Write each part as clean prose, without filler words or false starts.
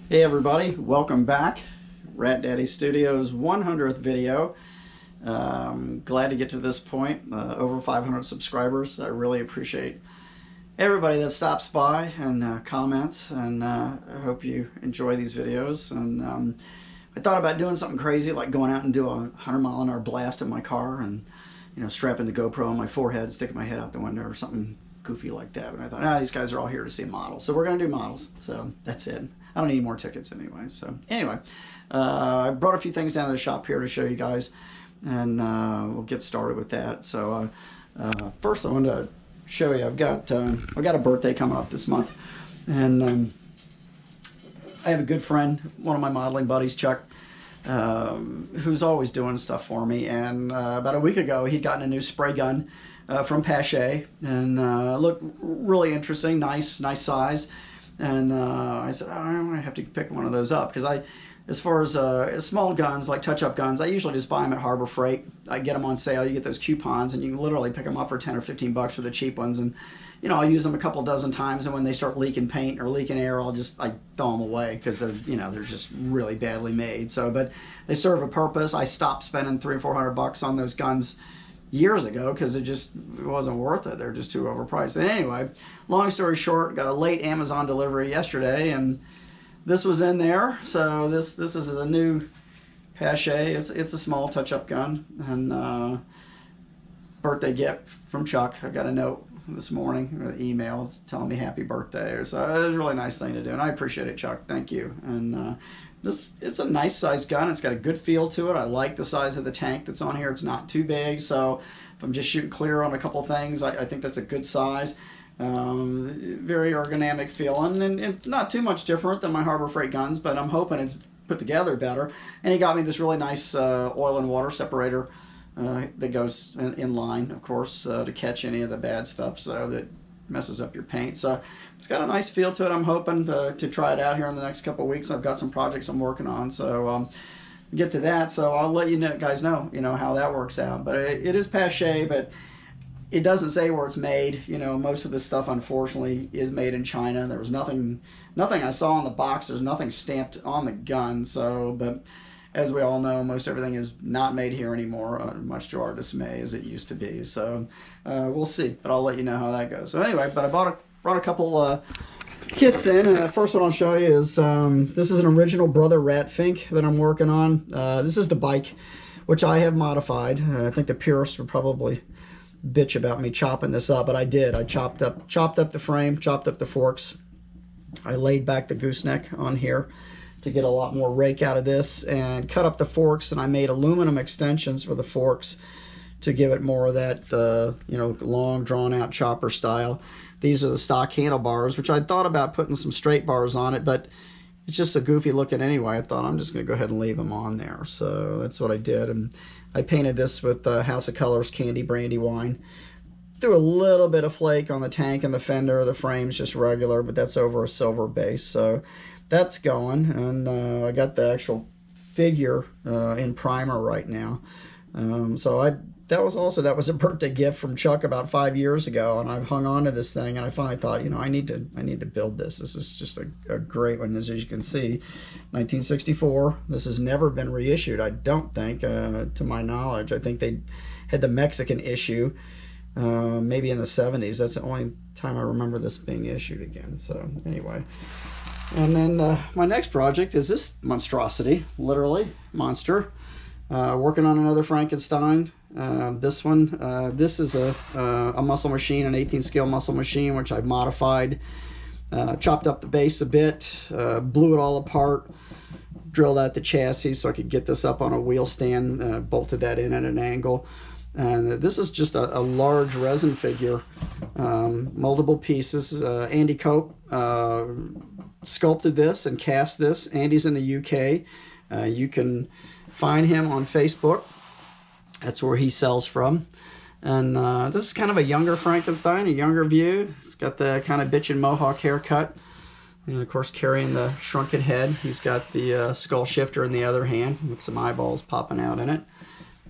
Hey everybody, welcome back. Rat Daddy Studios 100th video. Glad to get to this point. Over 500 subscribers. I really appreciate everybody that stops by and comments, and I hope you enjoy these videos. And I thought about doing something crazy, like going out and do a 100-mile-an-hour blast in my car and, you know, strapping the GoPro on my forehead, sticking my head out the window or something goofy like that. But I thought, these guys are all here to see models, so we're going to do models. So that's it. I don't need more tickets anyway. So anyway, I brought a few things down to the shop here to show you guys, and we'll get started with that. So first I wanted to show you, I've got a birthday coming up this month, and I have a good friend, one of my modeling buddies, Chuck, who's always doing stuff for me. And about a week ago, he'd gotten a new spray gun from Pache, and looked really interesting, nice size. And I said, I'm gonna have to pick one of those up, because as far as small guns, like touch-up guns, I usually just buy them at Harbor Freight. I get them on sale. You get those coupons, and you can literally pick them up for 10 or 15 bucks for the cheap ones. And you know, I'll use them a couple dozen times, and when they start leaking paint or leaking air, I throw them away, because they're just really badly made. So, but they serve a purpose. I stopped spending $300 or $400 on those guns years ago, because it wasn't worth it. They're just too overpriced. And anyway, long story short, got a late Amazon delivery yesterday, and this was in there. So this is a new Pache. It's a small touch-up gun, and birthday gift from Chuck. I got a note this morning, or an email telling me happy birthday. So it was a really nice thing to do, and I appreciate it, Chuck. Thank you. And it's a nice sized gun. It's got a good feel to it. I like the size of the tank that's on here. It's not too big, so if I'm just shooting clear on a couple things, I think that's a good size. Very ergonomic feeling, and not too much different than my Harbor Freight guns, but I'm hoping it's put together better. And he got me this really nice oil and water separator that goes in line, of course, to catch any of the bad stuff, so that messes up your paint. So it's got a nice feel to it. I'm hoping to try it out here in the next couple of weeks. I've got some projects I'm working on, so get to that. So I'll let you guys know, how that works out. But it is Pache, but it doesn't say where it's made. Most of this stuff, unfortunately, is made in China. There was nothing I saw on the box. There's nothing stamped on the gun. So, but as we all know, most everything is not made here anymore, much to our dismay, as it used to be. So we'll see, but I'll let you know how that goes. So anyway, but I brought a couple kits in, and the first one I'll show you is this is an original Brother Rat Fink that I'm working on. This is the bike, which I have modified. I think the purists would probably bitch about me chopping this up, but I did. I chopped up the frame, chopped up the forks. I laid back the gooseneck on here to get a lot more rake out of this, and cut up the forks, and I made aluminum extensions for the forks to give it more of that long drawn out chopper style. These are the stock handlebars, which I thought about putting some straight bars on it, but it's just so goofy looking anyway. I thought I'm just going to go ahead and leave them on there. So that's what I did, and I painted this with House of Colors Candy Brandy Wine. Threw a little bit of flake on the tank and the fender. The frame's just regular, but that's over a silver base. So that's going, and I got the actual figure in primer right now. That was a birthday gift from Chuck about 5 years ago, and I've hung on to this thing, and I finally thought, I need to build this. This is just a great one. As you can see, 1964. This has never been reissued, I don't think, to my knowledge. I think they had the Mexican issue maybe in the 70s. That's the only time I remember this being issued again. So anyway. And then my next project is this monstrosity, literally, monster. Working on another Frankenstein. This one, this is a muscle machine, an 18 scale muscle machine, which I've modified. Chopped up the base a bit, blew it all apart, drilled out the chassis so I could get this up on a wheel stand, bolted that in at an angle. And this is just a large resin figure, multiple pieces. Andy Cope sculpted this and cast this. Andy's in the UK. You can find him on Facebook. That's where he sells from. And this is kind of a younger Frankenstein, a younger view. He's got the kind of bitchin' mohawk haircut, and of course carrying the shrunken head. He's got the skull shifter in the other hand with some eyeballs popping out in it.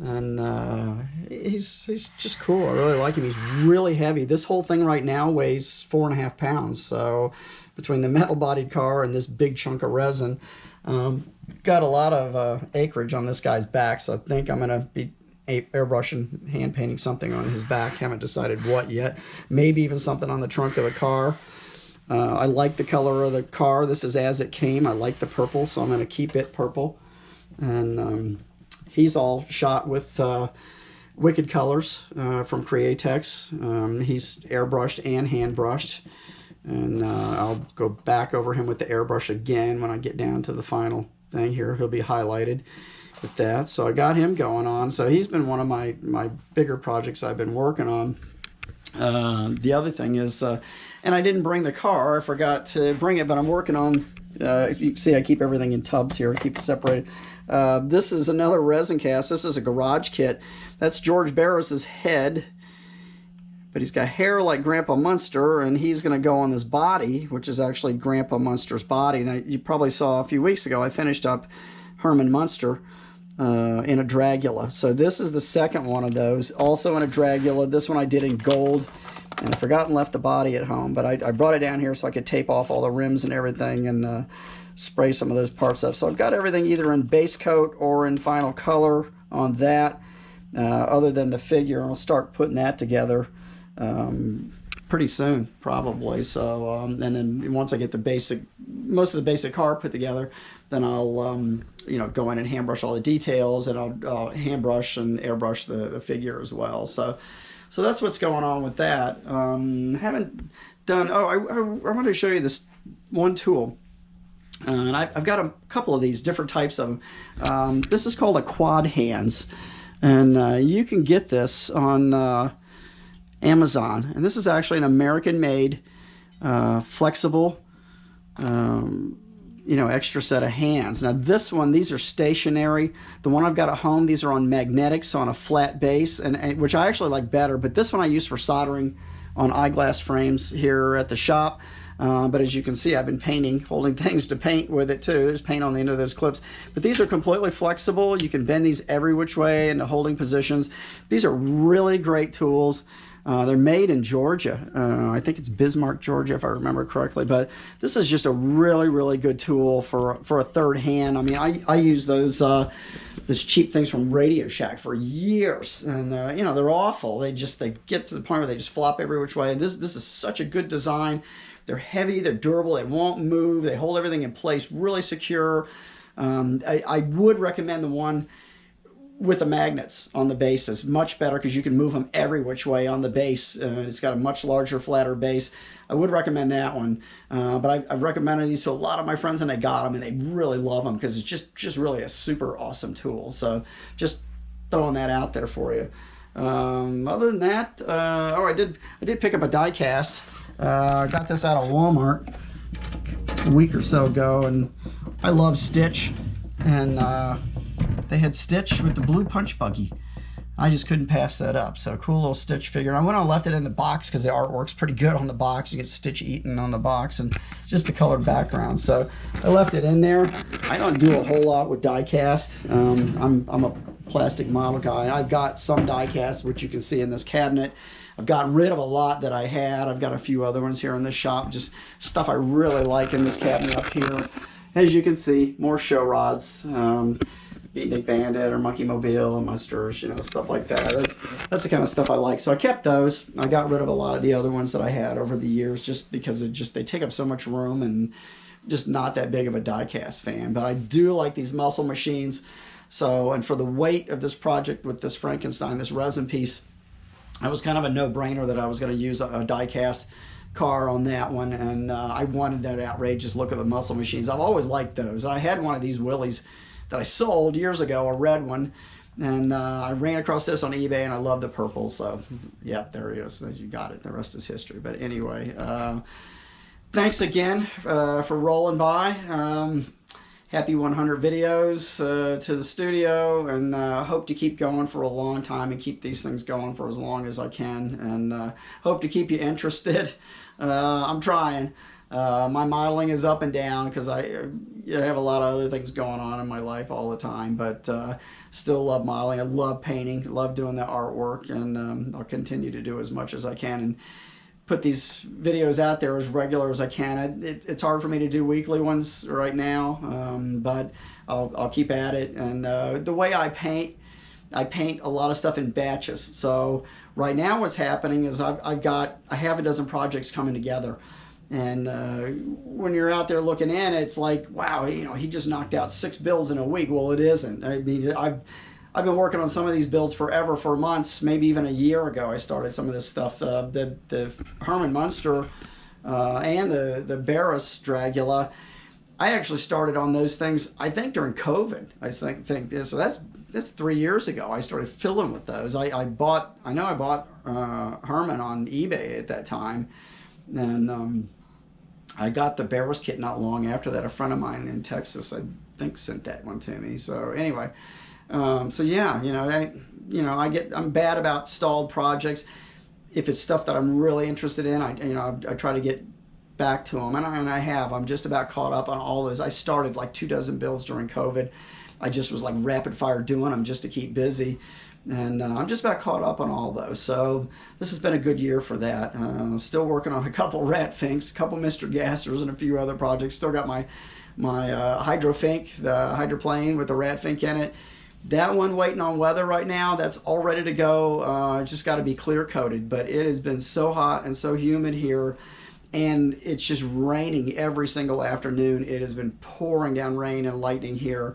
and he's just cool. I really like him. He's really heavy. This whole thing right now weighs 4.5 pounds. So between the metal-bodied car and this big chunk of resin, got a lot of acreage on this guy's back. So I think I'm gonna be airbrushing, hand painting something on his back. Haven't decided what yet. Maybe even something on the trunk of the car. I like the color of the car. This is as it came. I like the purple, so I'm going to keep it purple. And he's all shot with Wicked colors from Createx. He's airbrushed and hand brushed. And I'll go back over him with the airbrush again when I get down to the final thing here. He'll be highlighted with that. So I got him going on. So he's been one of my bigger projects I've been working on. The other thing is, and I didn't bring the car. I forgot to bring it, but I'm working on, you can see I keep everything in tubs here, keep it separated. This is another resin cast. This is a garage kit. That's George Barris's head, but he's got hair like Grandpa Munster, and he's going to go on this body, which is actually Grandpa Munster's body. Now, you probably saw a few weeks ago, I finished up Herman Munster in a Dragula. So this is the second one of those, also in a Dragula. This one I did in gold, and I forgot and left the body at home, but I brought it down here so I could tape off all the rims and everything and spray some of those parts up. So I've got everything either in base coat or in final color on that, other than the figure, and I'll start putting that together pretty soon, probably. So, and then once I get the most of the basic car put together, then I'll, you know, go in and hand brush all the details, and I'll hand brush and airbrush the figure as well. So that's what's going on with that. Haven't done. Oh, I wanted to show you this one tool, and I've got a couple of these different types of them. This is called a quad hands, and you can get this on Amazon, and this is actually an American-made, flexible, you know, extra set of hands. Now this one, these are stationary. The one I've got at home, these are on magnetics on a flat base, and which I actually like better. But this one I use for soldering on eyeglass frames here at the shop. But as you can see, I've been painting, holding things to paint with it too. There's paint on the end of those clips. But these are completely flexible. You can bend these every which way into holding positions. These are really great tools. They're made in Georgia. I think it's Bismarck, Georgia, if I remember correctly. But this is just a really, really good tool for a third hand. I mean, I use those cheap things from Radio Shack for years, and you know, they're awful. They get to the point where they just flop every which way. And this is such a good design. They're heavy, they're durable, they won't move, they hold everything in place, really secure. I would recommend the one with the magnets on the base. Is much better because you can move them every which way on the base. It's got a much larger, flatter base. I would recommend that one. But I've recommended these to a lot of my friends, and they got them, and they really love them because it's just really a super awesome tool. So just throwing that out there for you. Other than that, oh, I did pick up a die cast. I got this out of Walmart a week or so ago, and I love Stitch, and they had Stitch with the blue punch buggy. I just couldn't pass that up. So cool little Stitch figure. I went on and left it in the box because the artwork's pretty good on the box. You get Stitch eaten on the box and just the colored background. So I left it in there. I don't do a whole lot with die cast. I'm a plastic model guy. I've got some die cast, which you can see in this cabinet. I've gotten rid of a lot that I had. I've got a few other ones here in this shop. Just stuff I really like in this cabinet up here. As you can see, more show rods. Beatnik Bandit or Monkey Mobile and Munsters, you know, stuff like that. That's the kind of stuff I like. So I kept those. I got rid of a lot of the other ones that I had over the years just because they take up so much room, and just not that big of a die-cast fan. But I do like these muscle machines. So, and for the weight of this project with this Frankenstein, this resin piece, it was kind of a no-brainer that I was going to use a die-cast car on that one, and I wanted that outrageous look of the muscle machines. I've always liked those. I had one of these Willies that I sold years ago, a red one, and I ran across this on eBay, and I love the purple. So yeah, there he is. You got it. The rest is history. But anyway, thanks again for rolling by. Happy 100 videos to the studio, and hope to keep going for a long time and keep these things going for as long as I can, and hope to keep you interested. I'm trying. My modeling is up and down because I have a lot of other things going on in my life all the time, but still love modeling. I love painting, love doing the artwork, and I'll continue to do as much as I can and put these videos out there as regular as I can. It's hard for me to do weekly ones right now, but I'll keep at it. And the way I paint a lot of stuff in batches. So right now what's happening is I have a dozen projects coming together. And when you're out there looking in, it's like, wow, he just knocked out 6 builds in a week. Well, it isn't. I mean, I've been working on some of these builds forever, for months, maybe even a year ago. I started some of this stuff. The Herman Munster and the Barris Dragula, I actually started on those things, I think, during COVID. I think so. That's 3 years ago. I started fiddling with those. I bought Herman on eBay at that time, and I got the Barris kit not long after that. A friend of mine in Texas, I think, sent that one to me. So anyway, so yeah, I'm bad about stalled projects. If it's stuff that I'm really interested in, I try to get back to them, and I have. I'm just about caught up on all those. I started like 24 builds during COVID. I just was like rapid fire doing them just to keep busy. And I'm just about caught up on all those. So this has been a good year for that. Still working on a couple rat Finks, a couple Mr. Gassers, and a few other projects. Still got my Hydro Fink, the hydroplane with the rat Fink in it. That one waiting on weather right now. That's all ready to go. Just got to be clear coated. But it has been so hot and so humid here, and it's just raining every single afternoon. It has been pouring down rain and lightning here.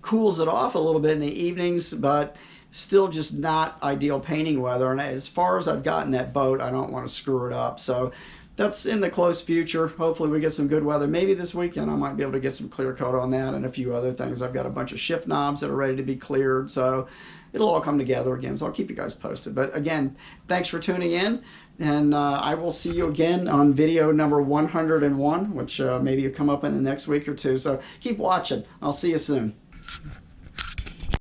Cools it off a little bit in the evenings, but still just not ideal painting weather. And as far as I've gotten that boat, I don't want to screw it up. So that's in the close future. Hopefully we get some good weather. Maybe this weekend I might be able to get some clear coat on that and a few other things. I've got a bunch of shift knobs that are ready to be cleared. So it'll all come together again. So I'll keep you guys posted. But again, thanks for tuning in. And I will see you again on video number 101, which maybe will come up in the next week or two. So keep watching. I'll see you soon.